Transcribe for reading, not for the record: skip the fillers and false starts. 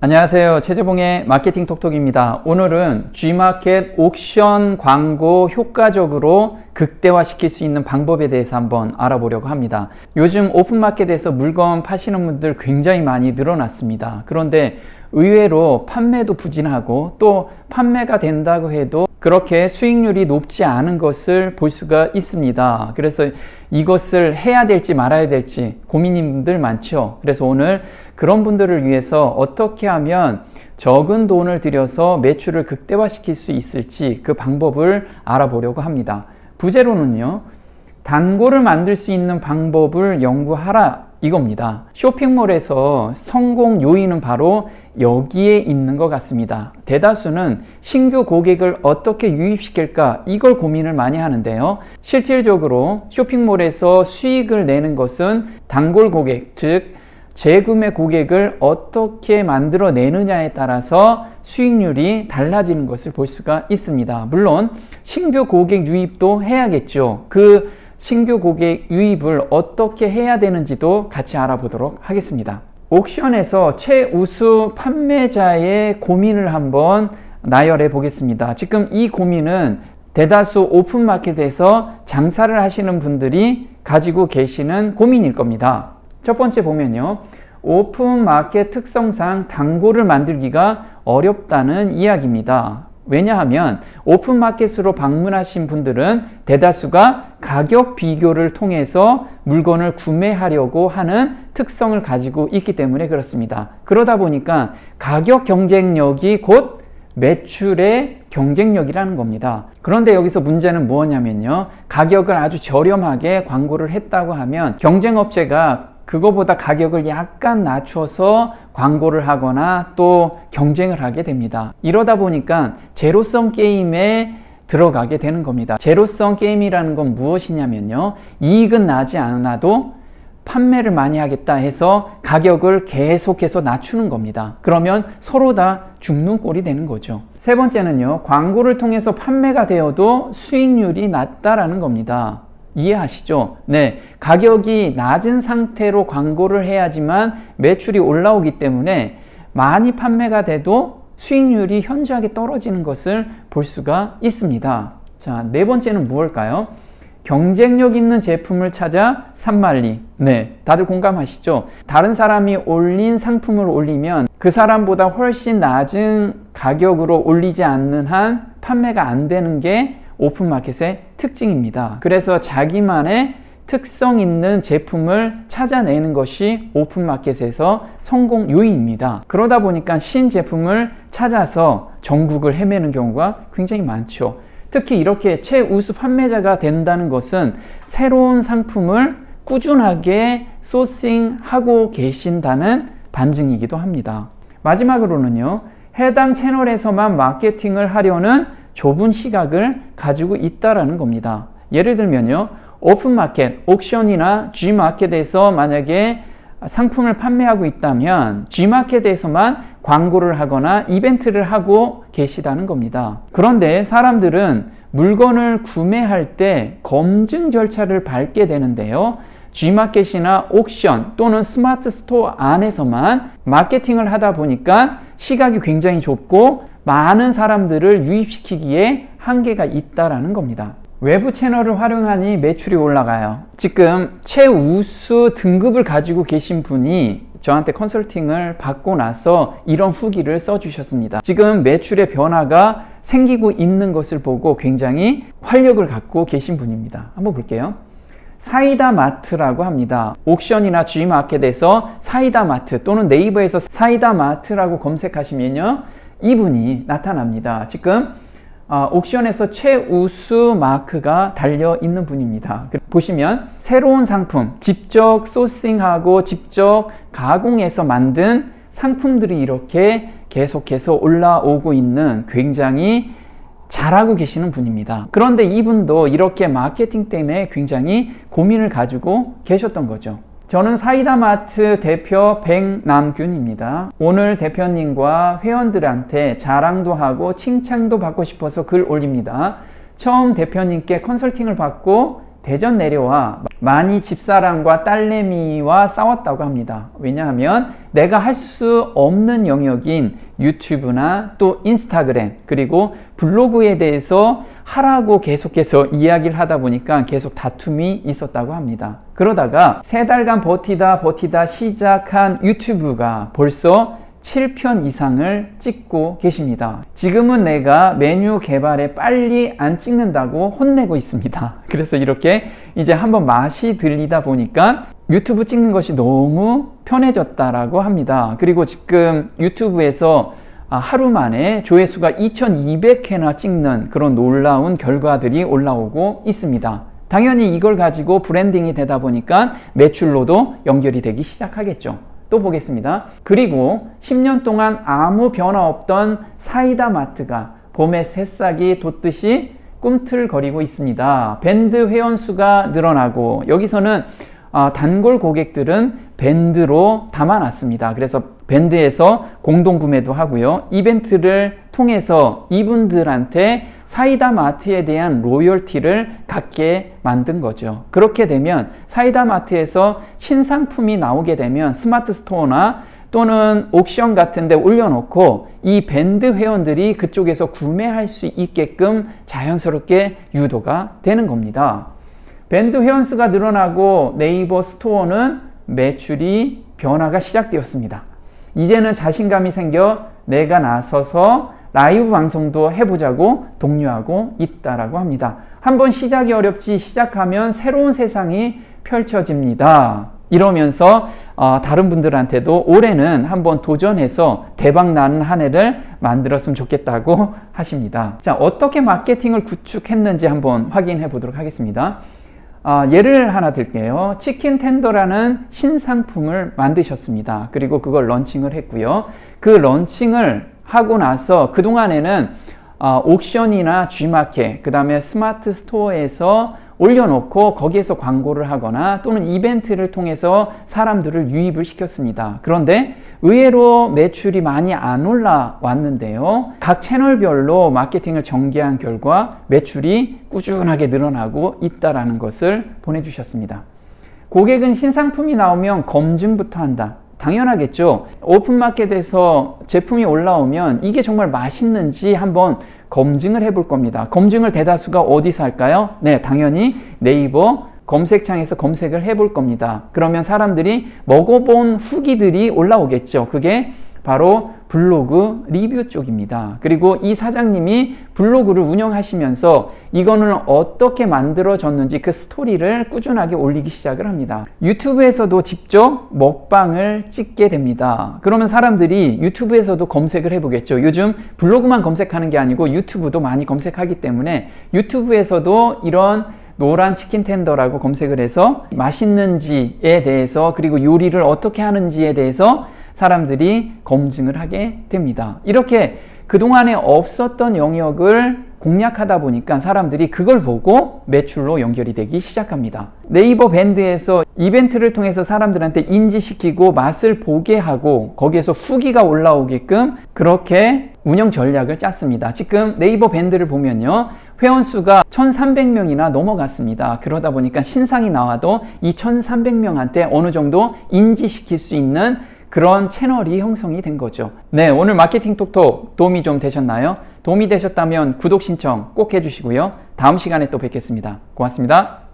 안녕하세요. 최재봉의 마케팅 톡톡입니다. 오늘은 G마켓 옥션 광고 효과적으로 극대화시킬 수 있는 방법에 대해서 한번 알아보려고 합니다. 요즘 오픈마켓에서 물건 파시는 분들 굉장히 많이 늘어났습니다. 그런데 의외로 판매도 부진하고 또 판매가 된다고 해도 그렇게 수익률이 높지 않은 것을 볼 수가 있습니다. 그래서 이것을 해야 될지 말아야 될지 고민인 분들 많죠. 그래서 오늘 그런 분들을 위해서 어떻게 하면 적은 돈을 들여서 매출을 극대화시킬 수 있을지 그 방법을 알아보려고 합니다. 부제로는요, 단골을 만들 수 있는 방법을 연구하라 이겁니다. 쇼핑몰에서 성공 요인은 바로 여기에 있는 것 같습니다. 대다수는 신규 고객을 어떻게 유입시킬까 이걸 고민을 많이 하는데요. 실질적으로 쇼핑몰에서 수익을 내는 것은 단골 고객, 즉 재구매 고객을 어떻게 만들어내느냐에 따라서 수익률이 달라지는 것을 볼 수가 있습니다. 물론 신규 고객 유입도 해야겠죠. 그 신규 고객 유입을 어떻게 해야 되는지도 같이 알아보도록 하겠습니다. 옥션에서 최우수 판매자의 고민을 한번 나열해 보겠습니다. 지금 이 고민은 대다수 오픈마켓에서 장사를 하시는 분들이 가지고 계시는 고민일 겁니다. 첫 번째 보면요, 오픈마켓 특성상 단골을 만들기가 어렵다는 이야기입니다. 왜냐하면 오픈마켓으로 방문하신 분들은 대다수가 가격 비교를 통해서 물건을 구매하려고 하는 특성을 가지고 있기 때문에 그렇습니다. 그러다 보니까 가격 경쟁력이 곧 매출의 경쟁력이라는 겁니다. 그런데 여기서 문제는 무엇냐면요, 가격을 아주 저렴하게 광고를 했다고 하면 경쟁업체가 그거보다 가격을 약간 낮춰서 광고를 하거나 또 경쟁을 하게 됩니다. 이러다 보니까 제로섬 게임에 들어가게 되는 겁니다. 제로섬 게임이라는 건 무엇이냐면요, 이익은 나지 않아도 판매를 많이 하겠다 해서 가격을 계속해서 낮추는 겁니다. 그러면 서로 다 죽는 꼴이 되는 거죠. 세 번째는요, 광고를 통해서 판매가 되어도 수익률이 낮다라는 겁니다. 이해하시죠? 네, 가격이 낮은 상태로 광고를 해야지만 매출이 올라오기 때문에 많이 판매가 돼도 수익률이 현저하게 떨어지는 것을 볼 수가 있습니다. 자, 네 번째는 무엇일까요? 경쟁력 있는 제품을 찾아 산만리. 네, 다들 공감하시죠? 다른 사람이 올린 상품을 올리면 그 사람보다 훨씬 낮은 가격으로 올리지 않는 한 판매가 안 되는 게 오픈마켓의 특징입니다. 그래서 자기만의 특성 있는 제품을 찾아내는 것이 오픈마켓에서 성공 요인입니다. 그러다 보니까 신제품을 찾아서 전국을 헤매는 경우가 굉장히 많죠. 특히 이렇게 최우수 판매자가 된다는 것은 새로운 상품을 꾸준하게 소싱하고 계신다는 반증이기도 합니다. 마지막으로는요, 해당 채널에서만 마케팅을 하려는 좁은 시각을 가지고 있다라는 겁니다. 예를 들면요, 오픈마켓, 옥션이나 G마켓에서 만약에 상품을 판매하고 있다면 G마켓에서만 광고를 하거나 이벤트를 하고 계시다는 겁니다. 그런데 사람들은 물건을 구매할 때 검증 절차를 밟게 되는데요, G마켓이나 옥션 또는 스마트 스토어 안에서만 마케팅을 하다 보니까 시각이 굉장히 좁고 많은 사람들을 유입시키기에 한계가 있다라는 겁니다. 외부 채널을 활용하니 매출이 올라가요. 지금 최우수 등급을 가지고 계신 분이 저한테 컨설팅을 받고 나서 이런 후기를 써주셨습니다. 지금 매출의 변화가 생기고 있는 것을 보고 굉장히 활력을 갖고 계신 분입니다. 한번 볼게요. 사이다마트라고 합니다. 옥션이나 G마켓에서 사이다마트 또는 네이버에서 사이다마트라고 검색하시면요, 이분이 나타납니다. 지금 옥션에서 최우수 마크가 달려 있는 분입니다. 보시면 새로운 상품, 직접 소싱하고 직접 가공해서 만든 상품들이 이렇게 계속해서 올라오고 있는 굉장히 잘하고 계시는 분입니다. 그런데 이분도 이렇게 마케팅 때문에 굉장히 고민을 가지고 계셨던 거죠. 저는 사이다마트 대표 백남균입니다. 오늘 대표님과 회원들한테 자랑도 하고 칭찬도 받고 싶어서 글 올립니다. 처음 대표님께 컨설팅을 받고 대전 내려와 많이 집사람과 딸내미와 싸웠다고 합니다. 왜냐하면 내가 할 수 없는 영역인 유튜브나 또 인스타그램 그리고 블로그에 대해서 하라고 계속해서 이야기를 하다 보니까 계속 다툼이 있었다고 합니다. 그러다가 3달간 버티다 시작한 유튜브가 벌써 7편 이상을 찍고 계십니다. 지금은 내가 메뉴 개발에 빨리 안 찍는다고 혼내고 있습니다. 그래서 이렇게 이제 한번 맛이 들리다 보니까 유튜브 찍는 것이 너무 편해졌다라고 합니다. 그리고 지금 유튜브에서 하루 만에 조회수가 2200회나 찍는 그런 놀라운 결과들이 올라오고 있습니다. 당연히 이걸 가지고 브랜딩이 되다 보니까 매출로도 연결이 되기 시작하겠죠. 또 보겠습니다. 그리고 10년 동안 아무 변화 없던 사이다 마트가 봄에 새싹이 돋듯이 꿈틀거리고 있습니다. 밴드 회원수가 늘어나고 여기서는 단골 고객들은 밴드로 담아놨습니다. 그래서 밴드에서 공동 구매도 하고요. 이벤트를 통해서 이분들한테 사이다 마트에 대한 로열티를 갖게 만든 거죠. 그렇게 되면 사이다 마트에서 신상품이 나오게 되면 스마트 스토어나 또는 옥션 같은 데 올려놓고 이 밴드 회원들이 그쪽에서 구매할 수 있게끔 자연스럽게 유도가 되는 겁니다. 밴드 회원수가 늘어나고 네이버 스토어는 매출이 변화가 시작되었습니다. 이제는 자신감이 생겨 내가 나서서 라이브 방송도 해보자고 독려하고 있다라고 합니다. 한번 시작이 어렵지 시작하면 새로운 세상이 펼쳐집니다. 이러면서 다른 분들한테도 올해는 한번 도전해서 대박 나는 한 해를 만들었으면 좋겠다고 하십니다. 자, 어떻게 마케팅을 구축했는지 한번 확인해 보도록 하겠습니다. 예를 하나 들게요. 치킨 텐더라는 신상품을 만드셨습니다. 그리고 그걸 런칭을 했고요. 그 런칭을 하고 나서 그동안에는 옥션이나 G마켓, 그 다음에 스마트 스토어에서 올려놓고 거기에서 광고를 하거나 또는 이벤트를 통해서 사람들을 유입을 시켰습니다. 그런데 의외로 매출이 많이 안 올라왔는데요. 각 채널별로 마케팅을 전개한 결과 매출이 꾸준하게 늘어나고 있다는 것을 보내주셨습니다. 고객은 신상품이 나오면 검증부터 한다. 당연하겠죠. 오픈마켓에서 제품이 올라오면 이게 정말 맛있는지 한번 검증을 해볼 겁니다. 검증을 대다수가 어디서 할까요? 네, 당연히 네이버 검색창에서 검색을 해볼 겁니다. 그러면 사람들이 먹어본 후기들이 올라오겠죠. 그게 바로 블로그 리뷰 쪽입니다. 그리고 이 사장님이 블로그를 운영하시면서 이거는 어떻게 만들어졌는지 그 스토리를 꾸준하게 올리기 시작을 합니다. 유튜브에서도 직접 먹방을 찍게 됩니다. 그러면 사람들이 유튜브에서도 검색을 해보겠죠. 요즘 블로그만 검색하는 게 아니고 유튜브도 많이 검색하기 때문에 유튜브에서도 이런 노란 치킨 텐더라고 검색을 해서 맛있는지에 대해서 그리고 요리를 어떻게 하는지에 대해서 사람들이 검증을 하게 됩니다. 이렇게 그동안에 없었던 영역을 공략하다 보니까 사람들이 그걸 보고 매출로 연결이 되기 시작합니다. 네이버 밴드에서 이벤트를 통해서 사람들한테 인지시키고 맛을 보게 하고 거기에서 후기가 올라오게끔 그렇게 운영 전략을 짰습니다. 지금 네이버 밴드를 보면요. 회원수가 1300명이나 넘어갔습니다. 그러다 보니까 신상이 나와도 이 1300명한테 어느 정도 인지시킬 수 있는 그런 채널이 형성이 된 거죠. 네, 오늘 마케팅 톡톡 도움이 좀 되셨나요? 도움이 되셨다면 구독 신청 꼭 해주시고요. 다음 시간에 또 뵙겠습니다. 고맙습니다.